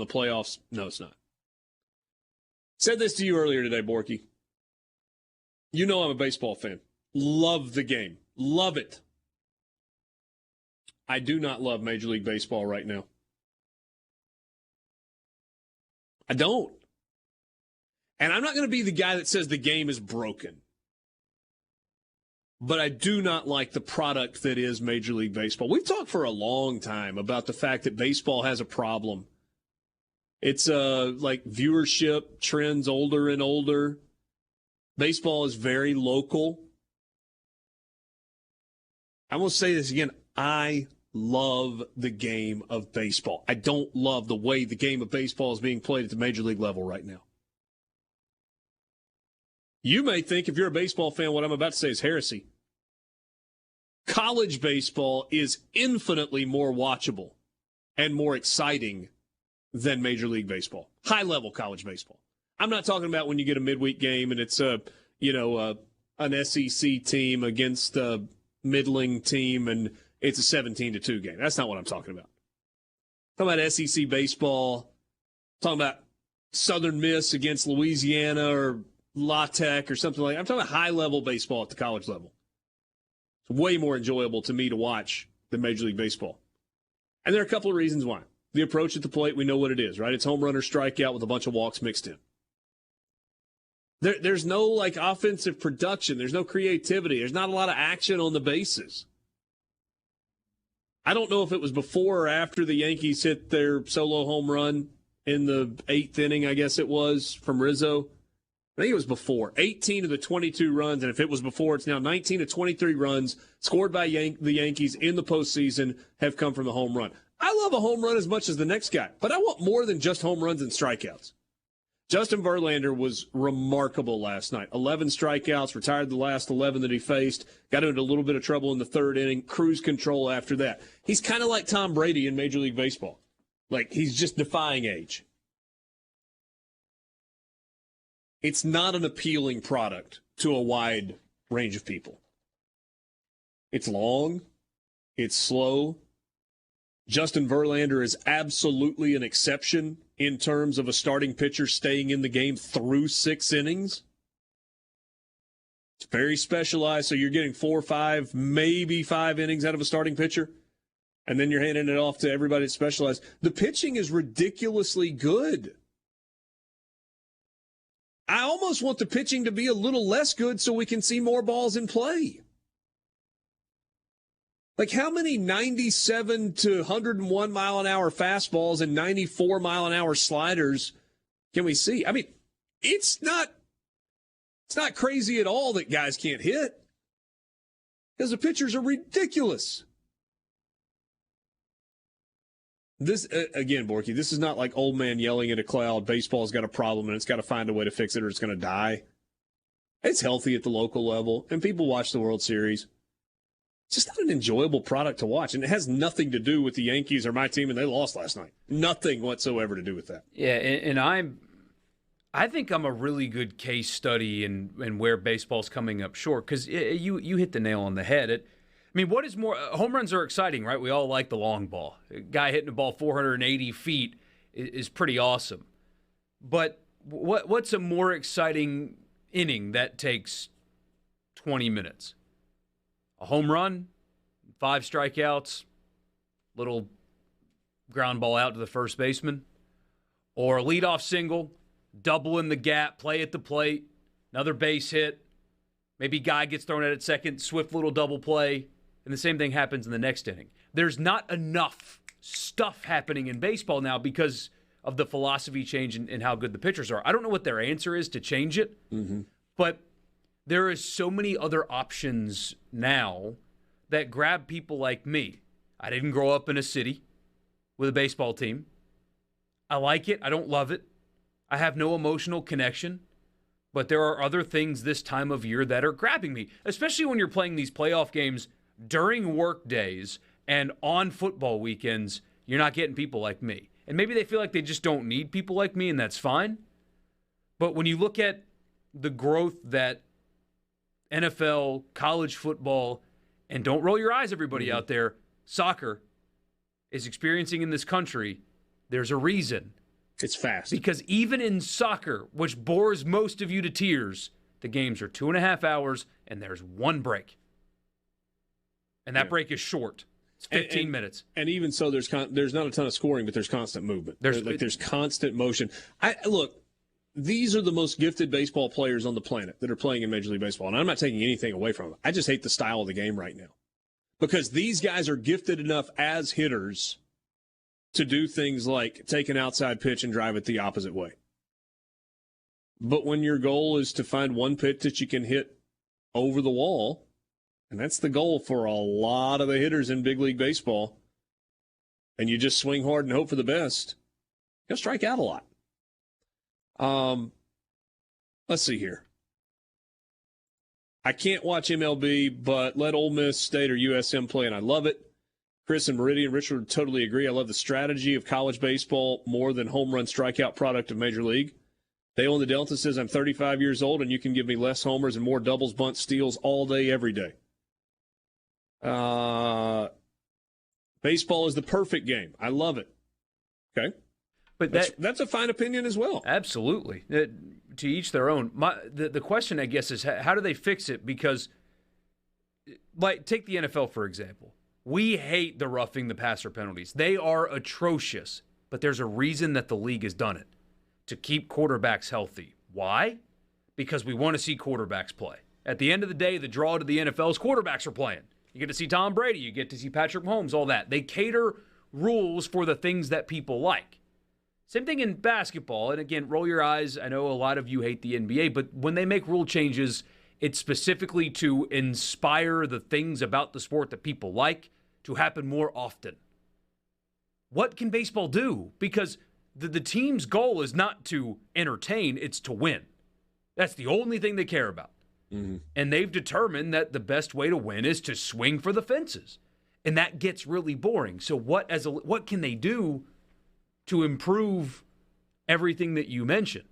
in the playoffs? No, it's not. Said this to you earlier today, Borky. You know I'm a baseball fan. Love the game. Love it. I do not love Major League Baseball right now. I don't. And I'm not going to be the guy that says the game is broken. But I do not like the product that is Major League Baseball. We've talked for a long time about the fact that baseball has a problem. It's like viewership trends older and older. Baseball is very local. I'm going to say this again. I love the game of baseball. I don't love the way the game of baseball is being played at the Major League level right now. You may think, if you're a baseball fan, what I'm about to say is heresy. College baseball is infinitely more watchable and more exciting than Major League Baseball. High-level college baseball. I'm not talking about when you get a midweek game and it's an SEC team against a middling team and it's a 17-2 game. That's not what I'm talking about. I'm talking about SEC baseball. I'm talking about Southern Miss against Louisiana or La Tech or something like that. I'm talking about high-level baseball at the college level. It's way more enjoyable to me to watch than Major League Baseball. And there are a couple of reasons why. The approach at the plate, we know what it is, right? It's home run or strikeout with a bunch of walks mixed in. There's no offensive production. There's no creativity. There's not a lot of action on the bases. I don't know if it was before or after the Yankees hit their solo home run in the 8th inning, I guess it was, from Rizzo. I think it was before. 18 of the 22 runs, and if it was before, it's now 19 of 23 runs scored by the Yankees in the postseason have come from the home run. I love a home run as much as the next guy, but I want more than just home runs and strikeouts. Justin Verlander was remarkable last night. 11 strikeouts, retired the last 11 that he faced, got into a little bit of trouble in the 3rd inning, cruise control after that. He's kind of like Tom Brady in Major League Baseball. He's just defying age. It's not an appealing product to a wide range of people. It's long. It's slow. Justin Verlander is absolutely an exception in terms of a starting pitcher staying in the game through 6 innings. It's very specialized, so you're getting 4 or 5, maybe 5 innings out of a starting pitcher, and then you're handing it off to everybody that's specialized. The pitching is ridiculously good. I almost want the pitching to be a little less good so we can see more balls in play. How many 97 to 101 mile an hour fastballs and 94 mile an hour sliders can we see? I mean, it's not crazy at all that guys can't hit, because the pitchers are ridiculous. This, again, Borky, this is not like old man yelling at a cloud. Baseball's got a problem and it's got to find a way to fix it or it's going to die. It's healthy at the local level, and people watch the World Series. It's just not an enjoyable product to watch, and it has nothing to do with the Yankees or my team, and they lost last night. Nothing whatsoever to do with that. Yeah, and I think I'm a really good case study in where baseball's coming up short, because you hit the nail on the head. What is more, home runs are exciting, right? We all like the long ball. A guy hitting a ball 480 feet is pretty awesome. But what's a more exciting inning that takes 20 minutes? A home run, 5 strikeouts, little ground ball out to the first baseman, or a leadoff single, double in the gap, play at the plate, another base hit, maybe guy gets thrown out at second, swift little double play, and the same thing happens in the next inning. There's not enough stuff happening in baseball now because of the philosophy change and how good the pitchers are. I don't know what their answer is to change it, but there is so many other options now that grab people like me. I didn't grow up in a city with a baseball team. I like it. I don't love it. I have no emotional connection. But there are other things this time of year that are grabbing me, especially when you're playing these playoff games during work days and on football weekends. You're not getting people like me. And maybe they feel like they just don't need people like me, and that's fine. But when you look at the growth that NFL, college football, and don't roll your eyes, everybody out there, soccer is experiencing in this country, there's a reason It's fast. Because even in soccer, which bores most of you to tears, the games are 2.5 hours and there's one break. And that break is short. It's 15 minutes. And even so, there's not a ton of scoring, but there's constant movement. There's constant motion. Look, these are the most gifted baseball players on the planet that are playing in Major League Baseball. And I'm not taking anything away from them. I just hate the style of the game right now. Because these guys are gifted enough as hitters to do things like take an outside pitch and drive it the opposite way. But when your goal is to find one pitch that you can hit over the wall, and that's the goal for a lot of the hitters in big league baseball, and you just swing hard and hope for the best, you'll strike out a lot. Let's see here. I can't watch MLB, but let Ole Miss, State, or USM play, and I love it. Chris and Meridian, Richard totally agree. I love the strategy of college baseball more than home run strikeout product of Major League. Dale in the Delta says, I'm 35 years old, and you can give me less homers and more doubles, bunts, steals all day, every day. Baseball is the perfect game. I love it. Okay? But that's a fine opinion as well. Absolutely. To each their own. The question, I guess, is how do they fix it? Because, like, take the NFL, for example. We hate the roughing the passer penalties. They are atrocious. But there's a reason that the league has done it. To keep quarterbacks healthy. Why? Because we want to see quarterbacks play. At the end of the day, the draw to the NFL is quarterbacks are playing. You get to see Tom Brady. You get to see Patrick Mahomes, all that. They cater rules for the things that people like. Same thing in basketball. And again, roll your eyes. I know a lot of you hate the NBA, but when they make rule changes, it's specifically to inspire the things about the sport that people like to happen more often. What can baseball do? Because the team's goal is not to entertain, it's to win. That's the only thing they care about. Mm-hmm. And they've determined that the best way to win is to swing for the fences. And that gets really boring. So what can they do to improve everything that you mentioned?